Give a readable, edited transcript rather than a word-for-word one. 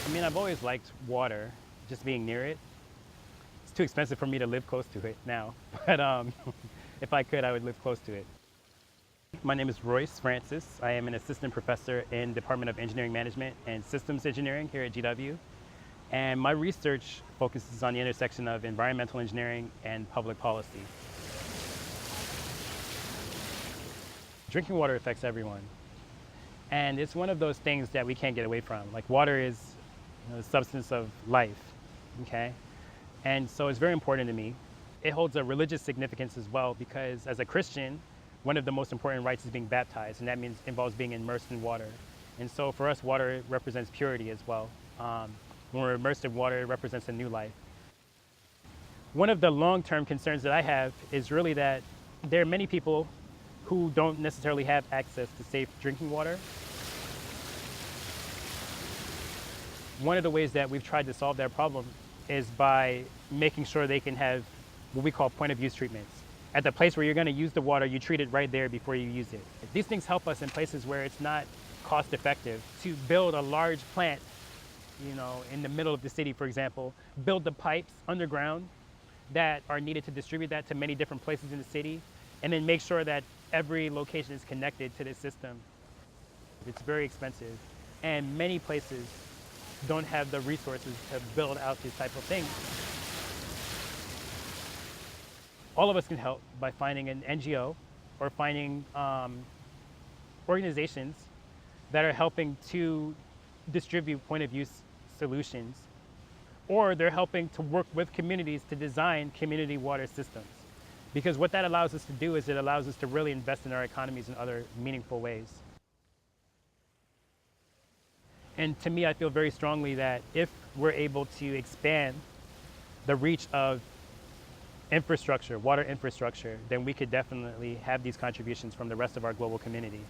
I mean, I've always liked water, just being near it. It's too expensive for me to live close to it now, but if I could, I would live close to it. My name is Royce Francis. I am an assistant professor in Department of Engineering Management and Systems Engineering here at GW. And my research focuses on the intersection of environmental engineering and public policy. Drinking water affects everyone. And it's one of those things that we can't get away from. Like water is the substance of life, okay? And so it's very important to me. It holds a religious significance as well because as a Christian, one of the most important rites is being baptized, and that means involves being immersed in water. And so for us, water represents purity as well. When we're immersed in water, it represents a new life. One of the long-term concerns that I have is really that there are many people who don't necessarily have access to safe drinking water. One of the ways that we've tried to solve that problem is by making sure they can have what we call point of use treatments. At the place where you're going to use the water, you treat it right there before you use it. These things help us in places where it's not cost effective to build a large plant, in the middle of the city, for example, build the pipes underground that are needed to distribute that to many different places in the city, and then make sure that every location is connected to this system. It's very expensive, and many places don't have the resources to build out these type of things. All of us can help by finding an NGO or finding organizations that are helping to distribute point of use solutions, or they're helping to work with communities to design community water systems. Because what that allows us to do is it allows us to really invest in our economies in other meaningful ways. And to me, I feel very strongly that if we're able to expand the reach of infrastructure, water infrastructure, then we could definitely have these contributions from the rest of our global community.